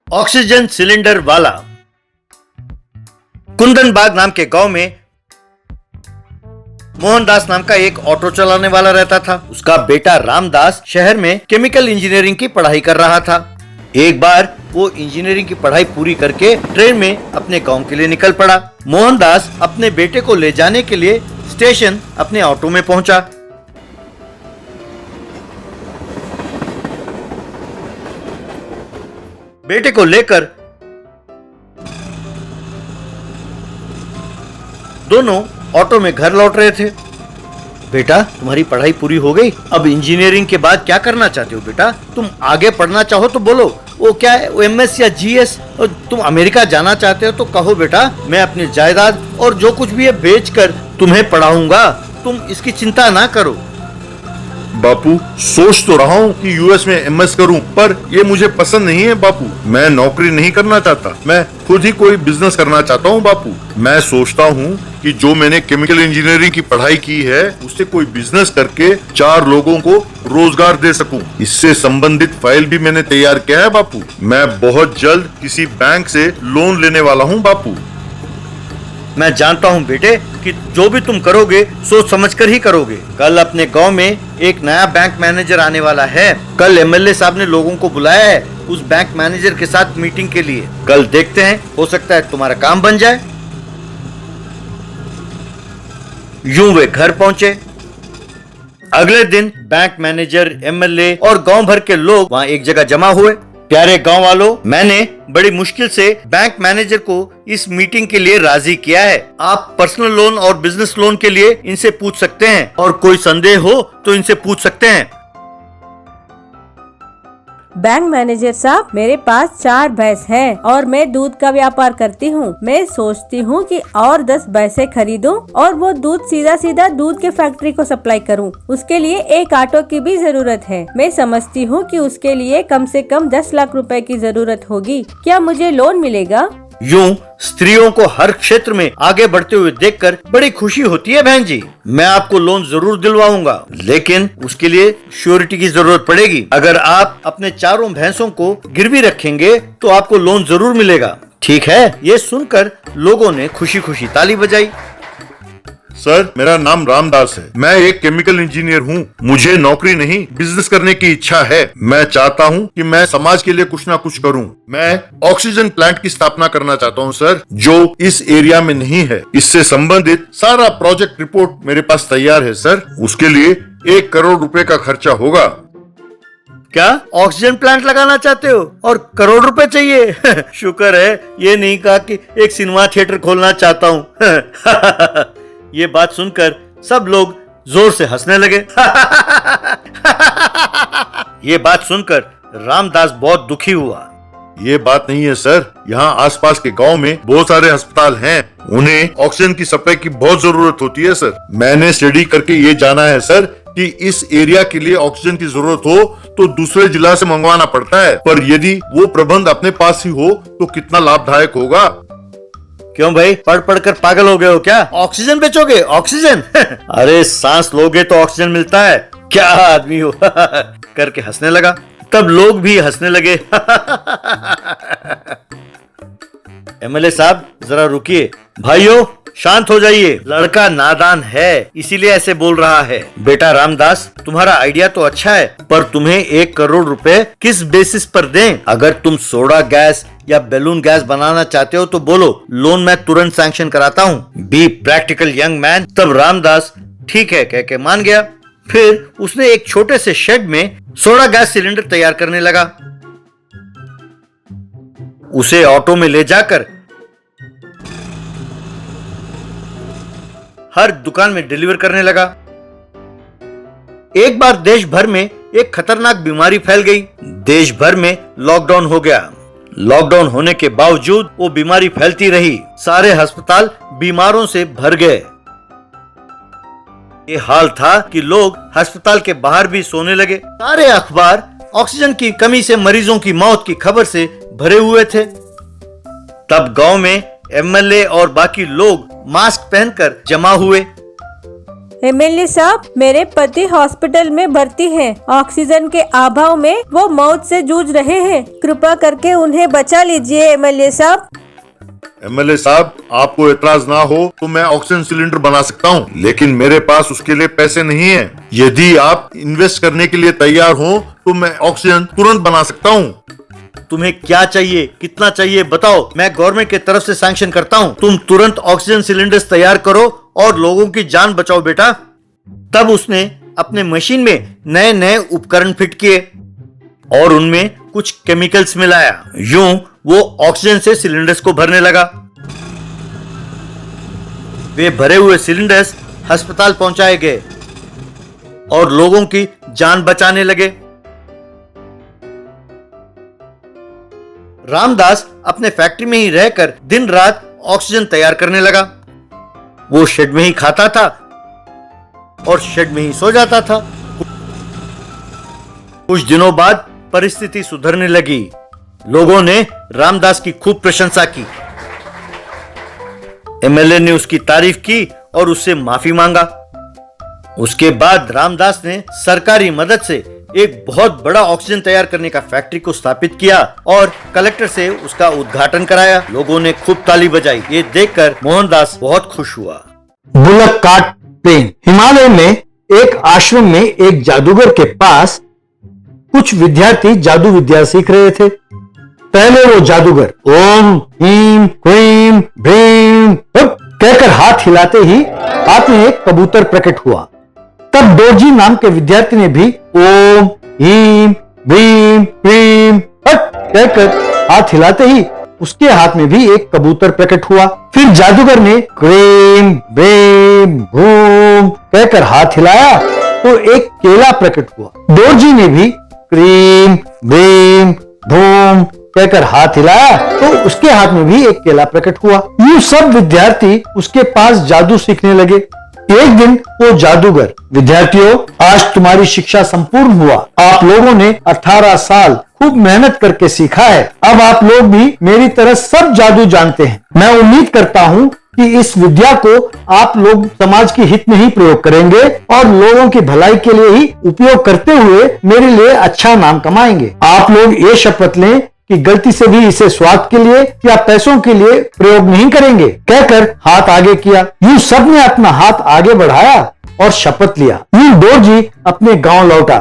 Oxygen cylinder वाला। कुंदनबाग नाम के गांव में मोहनदास नाम का एक ऑटो चलाने वाला रहता था। उसका बेटा रामदास शहर में केमिकल इंजीनियरिंग की पढ़ाई कर रहा था। एक बार वो इंजीनियरिंग की पढ़ाई पूरी करके ट्रेन में अपने गांव के लिए निकल पड़ा। मोहनदास अपने बेटे को ले जाने के लिए स्टेशन अपने ऑटो में पहुंचा। बेटे को लेकर दोनों ऑटो में घर लौट रहे थे। बेटा, तुम्हारी पढ़ाई पूरी हो गई, अब इंजीनियरिंग के बाद क्या करना चाहते हो बेटा? तुम आगे पढ़ना चाहो तो बोलो, वो क्या है, वो MS या GS, और तुम अमेरिका जाना चाहते हो तो कहो बेटा, मैं अपनी जायदाद और जो कुछ भी है बेचकर तुम्हें पढ़ाऊंगा, तुम इसकी चिंता ना करो। बापू, सोच तो रहा हूँ कि US में MS करूँ, पर ये मुझे पसंद नहीं है बापू। मैं नौकरी नहीं करना चाहता, मैं खुद ही कोई बिजनेस करना चाहता हूँ बापू। मैं सोचता हूँ कि जो मैंने केमिकल इंजीनियरिंग की पढ़ाई की है उससे कोई बिजनेस करके 4 लोगों को रोजगार दे सकूं। इससे संबंधित फाइल भी मैंने तैयार किया है बापू। मैं बहुत जल्द किसी बैंक से लोन लेने वाला हूँ बापू। मैं जानता हूँ बेटे कि जो भी तुम करोगे सोच समझकर ही करोगे। कल अपने गांव में एक नया बैंक मैनेजर आने वाला है। कल MLA साहब ने लोगों को बुलाया है उस बैंक मैनेजर के साथ मीटिंग के लिए। कल देखते हैं, हो सकता है तुम्हारा काम बन जाए। यूं वे घर पहुंचे। अगले दिन बैंक मैनेजर, MLA और गांव भर के लोग वहां एक जगह जमा हुए। प्यारे गांव वालों, मैंने बड़ी मुश्किल से बैंक मैनेजर को इस मीटिंग के लिए राजी किया है। आप पर्सनल लोन और बिजनेस लोन के लिए इनसे पूछ सकते हैं और कोई संदेह हो तो इनसे पूछ सकते हैं। बैंक मैनेजर साहब, मेरे पास 4 भैंस हैं और मैं दूध का व्यापार करती हूँ। मैं सोचती हूँ कि और 10 भैंसें खरीदूं और वो दूध सीधा सीधा दूध के फैक्ट्री को सप्लाई करूँ। उसके लिए एक ऑटो की भी जरूरत है। मैं समझती हूँ कि उसके लिए कम से कम 10 लाख रुपए की जरूरत होगी। क्या मुझे लोन मिलेगा? यूं स्त्रियों को हर क्षेत्र में आगे बढ़ते हुए देखकर बड़ी खुशी होती है बहन जी। मैं आपको लोन जरूर दिलवाऊंगा, लेकिन उसके लिए श्योरिटी की जरूरत पड़ेगी। अगर आप अपने 4 भैंसों को गिरवी रखेंगे तो आपको लोन जरूर मिलेगा। ठीक है? ये सुनकर लोगों ने खुशी खुशी ताली बजाई। सर, मेरा नाम रामदास है। मैं एक केमिकल इंजीनियर हूँ। मुझे नौकरी नहीं, बिजनेस करने की इच्छा है। मैं चाहता हूँ कि मैं समाज के लिए कुछ ना कुछ करूँ। मैं ऑक्सीजन प्लांट की स्थापना करना चाहता हूँ सर, जो इस एरिया में नहीं है। इससे संबंधित सारा प्रोजेक्ट रिपोर्ट मेरे पास तैयार है सर। उसके लिए 1 करोड़ रुपए का खर्चा होगा। क्या ऑक्सीजन प्लांट लगाना चाहते हो और करोड़ रुपए चाहिए? शुक्र है ये नहीं कहा कि एक सिनेमा थिएटर खोलना चाहता हूँ। ये बात सुनकर सब लोग जोर से हंसने लगे। ये बात सुनकर रामदास बहुत दुखी हुआ। ये बात नहीं है सर, यहाँ आसपास के गांव में बहुत सारे अस्पताल हैं। उन्हें ऑक्सीजन की सप्लाई की बहुत जरूरत होती है सर। मैंने स्टडी करके ये जाना है सर कि इस एरिया के लिए ऑक्सीजन की जरूरत हो तो दूसरे जिला से मंगवाना पड़ता है, पर यदि वो प्रबंध अपने पास ही हो तो कितना लाभदायक होगा। क्यों भाई, पढ़ पढ़ कर पागल हो गए हो क्या? ऑक्सीजन बेचोगे? ऑक्सीजन? अरे सांस लोगे तो ऑक्सीजन मिलता है। क्या आदमी हो? करके हंसने लगा। तब लोग भी हंसने लगे। MLA साहब, जरा रुकिए। भाइयों, शांत हो जाइए। लड़का नादान है, इसीलिए ऐसे बोल रहा है। बेटा रामदास, तुम्हारा आइडिया तो अच्छा है, पर तुम्हें 1 करोड़ रुपए किस बेसिस पर दें? अगर तुम सोडा गैस या बैलून गैस बनाना चाहते हो तो बोलो, लोन मैं तुरंत सैंक्शन कराता हूँ। Be practical young man. तब रामदास ठीक है कह के मान गया। फिर उसने एक छोटे से शेड में सोडा गैस सिलेंडर तैयार करने लगा। उसे ऑटो में ले जाकर हर दुकान में डिलीवर करने लगा। एक बार देश भर में एक खतरनाक बीमारी फैल गई। देश भर में लॉकडाउन हो गया। लॉकडाउन होने के बावजूद वो बीमारी फैलती रही। सारे अस्पताल बीमारों से भर गए। ये हाल था कि लोग अस्पताल के बाहर भी सोने लगे। सारे अखबार ऑक्सीजन की कमी से मरीजों की मौत की खबर से भरे हुए थे। तब गांव में MLA और बाकी लोग मास्क पहनकर जमा हुए। एमएलए साहब, मेरे पति हॉस्पिटल में भर्ती हैं। ऑक्सीजन के अभाव में वो मौत से जूझ रहे हैं। कृपा करके उन्हें बचा लीजिए एमएलए साहब। एमएलए साहब, आपको एतराज ना हो तो मैं ऑक्सीजन सिलेंडर बना सकता हूँ, लेकिन मेरे पास उसके लिए पैसे नहीं है। यदि आप इन्वेस्ट करने के लिए तैयार हो तो मैं ऑक्सीजन तुरंत बना सकता हूँ। तुम्हें क्या चाहिए, कितना चाहिए बताओ, मैं गवर्नमेंट की तरफ से सैंक्शन करता हूँ। तुम तुरंत ऑक्सीजन सिलेंडर्स तैयार करो और लोगों की जान बचाओ बेटा। तब उसने अपने मशीन में नए नए उपकरण फिट किए और उनमें कुछ केमिकल्स मिलाया। यूं वो ऑक्सीजन से सिलेंडर्स को भरने लगा। वे भरे हुए सिलेंडर्स अस्पताल पहुंचाए गए और लोगों की जान बचाने लगे। रामदास अपने फैक्ट्री में ही रहकर दिन रात ऑक्सीजन तैयार करने लगा। वो शेड में ही खाता था और शेड में ही सो जाता था। कुछ दिनों बाद परिस्थिति सुधरने लगी। लोगों ने रामदास की खूब प्रशंसा की। एमएलए ने उसकी तारीफ की और उससे माफी मांगा। उसके बाद रामदास ने सरकारी मदद से एक बहुत बड़ा ऑक्सीजन तैयार करने का फैक्ट्री को स्थापित किया और कलेक्टर से उसका उद्घाटन कराया। लोगों ने खूब ताली बजाई। ये देखकर मोहनदास बहुत खुश हुआ। Bullock cart plane. हिमालय में एक आश्रम में एक जादूगर के पास कुछ विद्यार्थी जादू विद्या सीख रहे थे। पहले वो जादूगर ओम ह्रीम क्रीम भ्रीम कहकर हाथ हिलाते ही हाथ में एक कबूतर प्रकट हुआ। तब डोरजी नाम के विद्यार्थी ने भी ओम ह्रीम भ्रीम क्रीम कहकर हाथ हिलाते ही उसके हाथ में भी एक कबूतर प्रकट हुआ। फिर जादूगर ने क्रीम भ्रीम भूम कहकर हाथ हिलाया तो एक केला प्रकट हुआ। डोरजी ने भी क्रीम भीम धूम कहकर हाथ हिलाया तो उसके हाथ में भी एक केला प्रकट हुआ। यूं सब विद्यार्थी उसके पास जादू सीखने लगे। एक दिन वो जादूगर, विद्यार्थियों, आज तुम्हारी शिक्षा संपूर्ण हुआ। आप लोगों ने 18 साल खूब मेहनत करके सीखा है। अब आप लोग भी मेरी तरह सब जादू जानते हैं। मैं उम्मीद करता हूँ कि इस विद्या को आप लोग समाज के हित में ही प्रयोग करेंगे और लोगों की भलाई के लिए ही उपयोग करते हुए मेरे लिए अच्छा नाम कमाएंगे। आप लोग ये शपथ लें कि गलती से भी इसे स्वार्थ के लिए या पैसों के लिए प्रयोग नहीं करेंगे। कहकर हाथ आगे किया। यूं सबने अपना हाथ आगे बढ़ाया और शपथ लिया। यूं डोरजी अपने गांव लौटा।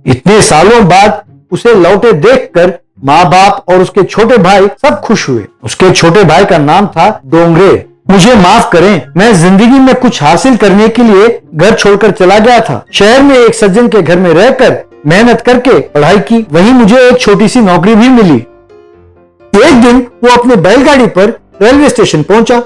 इतने सालों बाद उसे लौटे देखकर माँ बाप और उसके छोटे भाई सब खुश हुए। उसके छोटे भाई का नाम था डोंगरे। मुझे माफ करें, मैं जिंदगी में कुछ हासिल करने के लिए घर छोड़कर चला गया था। शहर में एक सज्जन के घर में रहकर मेहनत करके पढ़ाई की। वहीं मुझे एक छोटी सी नौकरी भी मिली। एक दिन वो अपने बैलगाड़ी पर रेलवे स्टेशन पहुंचा।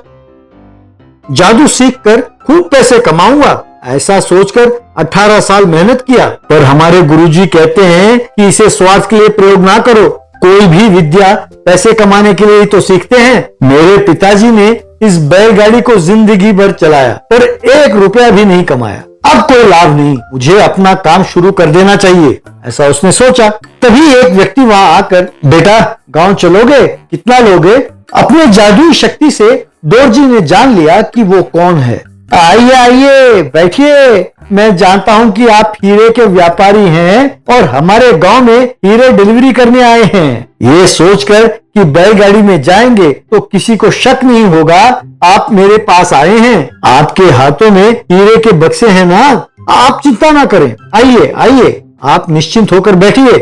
जादू सीखकर खूब पैसे कमाऊंगा ऐसा सोचकर 18 साल मेहनत किया, पर हमारे गुरुजी कहते हैं कि इसे स्वार्थ के लिए प्रयोग ना करो। कोई भी विद्या पैसे कमाने के लिए ही तो सीखते हैं। मेरे पिताजी ने इस बैलगाड़ी को जिंदगी भर चलाया पर 1 रुपया भी नहीं कमाया। अब कोई लाभ नहीं, मुझे अपना काम शुरू कर देना चाहिए, ऐसा उसने सोचा। तभी एक व्यक्ति वहां आकर, बेटा गांव चलोगे, कितना लोगे? अपने जादुई शक्ति से डोरजी ने जान लिया कि वो कौन है। आइए आइए बैठिए, मैं जानता हूँ कि आप हीरे के व्यापारी हैं और हमारे गांव में हीरे डिलीवरी करने आए हैं। ये सोचकर कि बैलगाड़ी में जाएंगे तो किसी को शक नहीं होगा आप मेरे पास आए हैं। आपके हाथों में हीरे के बक्से हैं ना? आप चिंता ना करें, आइए आइए, आप निश्चिंत होकर बैठिए।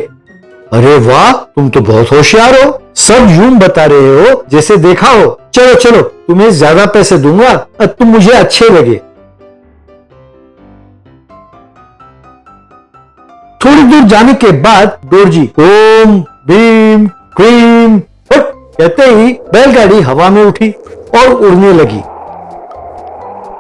अरे वाह, तुम तो बहुत होशियार हो, सब यूं बता रहे हो जैसे देखा हो। चलो चलो, तुम्हें ज्यादा पैसे दूंगा, तुम मुझे अच्छे लगे। थोड़ी दूर जाने के बाद डोरजी ओम भीम क्रीम कहते ही बैलगाड़ी हवा में उठी और उड़ने लगी।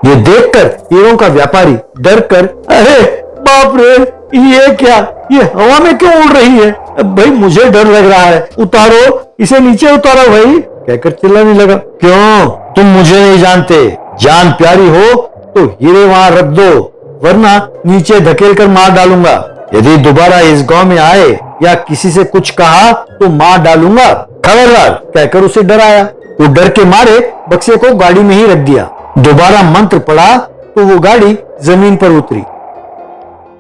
ये देखकर हीरों का व्यापारी डर कर, अरे बाप रे, ये क्या, ये हवा में क्यों उड़ रही है? भाई मुझे डर लग रहा है, उतारो इसे, नीचे उतारो भाई, कहकर चिल्लाने लगा। क्यों, तुम मुझे नहीं जानते? जान प्यारी हो तो हीरे वहां रख दो, वरना नीचे धकेल कर मार डालूंगा। यदि दोबारा इस गांव में आए या किसी से कुछ कहा तो मार डालूंगा, खबरदार, कहकर उसे डराया। वो डर के मारे बक्से को गाड़ी में ही रख दिया। दोबारा मंत्र पड़ा तो वो गाड़ी जमीन पर उतरी।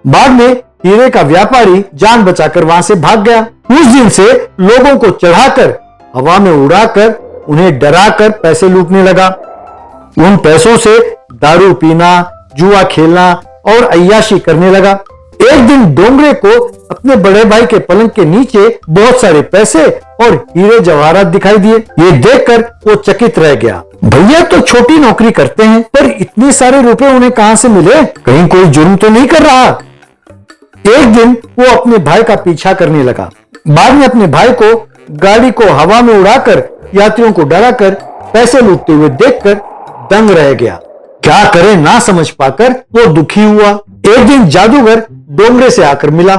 बाद में हीरे का व्यापारी जान बचाकर वहां से भाग गया। उस दिन से लोगों को चढ़ाकर हवा में उड़ाकर उन्हें डराकर पैसे लूटने लगा। उन पैसों से दारू पीना, जुआ खेलना और अय्याशी करने लगा। एक दिन डोंगरे को अपने बड़े भाई के पलंग के नीचे बहुत सारे पैसे और हीरे जवाहरात दिखाई दिए। ये देखकर वो चकित रह गया। भैया तो छोटी नौकरी करते हैं, पर इतने सारे रुपए उन्हें कहां से मिले? कहीं कोई जुर्म तो नहीं कर रहा? एक दिन वो अपने भाई का पीछा करने लगा। बाद में अपने भाई को गाड़ी को हवा में उड़ाकर यात्रियों को डराकर पैसे लूटते हुए देखकर दंग रह गया। क्या करे ना समझ पाकर वो दुखी हुआ। एक दिन जादूगर डोंगरे से आकर मिला।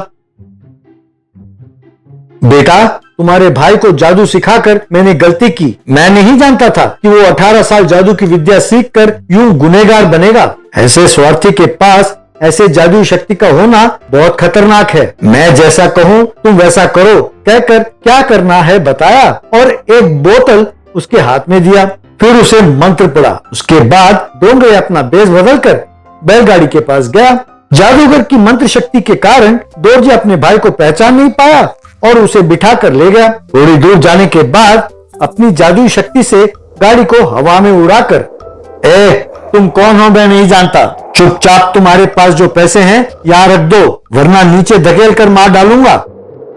बेटा, तुम्हारे भाई को जादू सिखाकर मैंने गलती की। मैं नहीं जानता था कि वो 18 साल जादू की विद्या सीखकर यूं गुनहगार बनेगा। ऐसे स्वार्थी के पास ऐसे जादुई शक्ति का होना बहुत खतरनाक है। मैं जैसा कहूँ तुम वैसा करो कहकर क्या करना है बताया और एक बोतल उसके हाथ में दिया। फिर उसे मंत्र पड़ा। उसके बाद डोंगरे अपना बेस बदलकर बैलगाड़ी के पास गया। जादूगर की मंत्र शक्ति के कारण दोरजी अपने भाई को पहचान नहीं पाया और उसे बिठा कर ले गया। थोड़ी दूर जाने के बाद अपनी जादुई शक्ति से गाड़ी को हवा में उड़ाकर, तुम कौन हो मैं नहीं जानता, चुपचाप तुम्हारे पास जो पैसे हैं यहाँ रख दो वरना नीचे धकेल कर मार डालूंगा।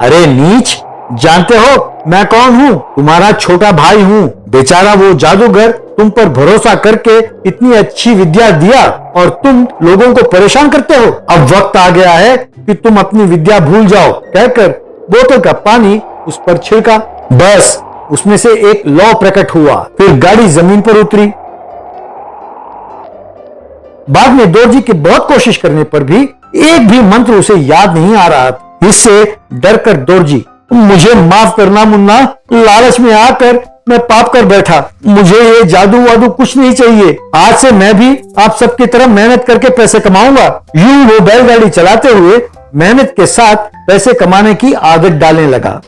अरे नीच, जानते हो मैं कौन हूँ? तुम्हारा छोटा भाई हूँ। बेचारा वो जादूगर तुम पर भरोसा करके इतनी अच्छी विद्या दिया और तुम लोगों को परेशान करते हो। अब वक्त आ गया है कि तुम अपनी विद्या भूल जाओ कहकर बोतल का पानी उस पर छिड़का। बस उसमें से एक लौ प्रकट हुआ। फिर गाड़ी जमीन पर उतरी। बाद में दोरजी की बहुत कोशिश करने पर भी एक भी मंत्र उसे याद नहीं आ रहा। इससे डरकर दोरजी, मुझे माफ करना मुन्ना, लालच में आकर मैं पाप कर बैठा। मुझे ये जादू वादू कुछ नहीं चाहिए। आज से मैं भी आप सबकी तरह मेहनत करके पैसे कमाऊंगा। यूं वो बैलगाड़ी चलाते हुए मेहनत के साथ पैसे कमाने की आदत डालने लगा।